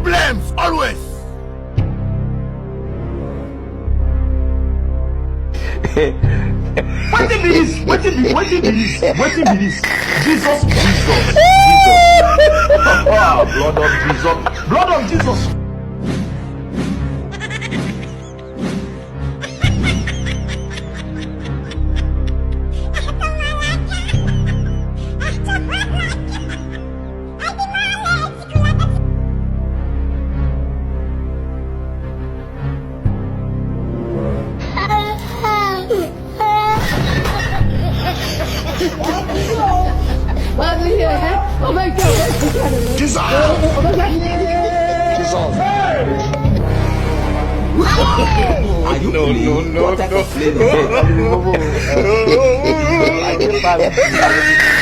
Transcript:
Problems always. Wetin be this? Wetin be this? Wetin be this? Jesus. Blood of Jesus. Blood of Jesus. Jesus. Are you No. What type of plane is that?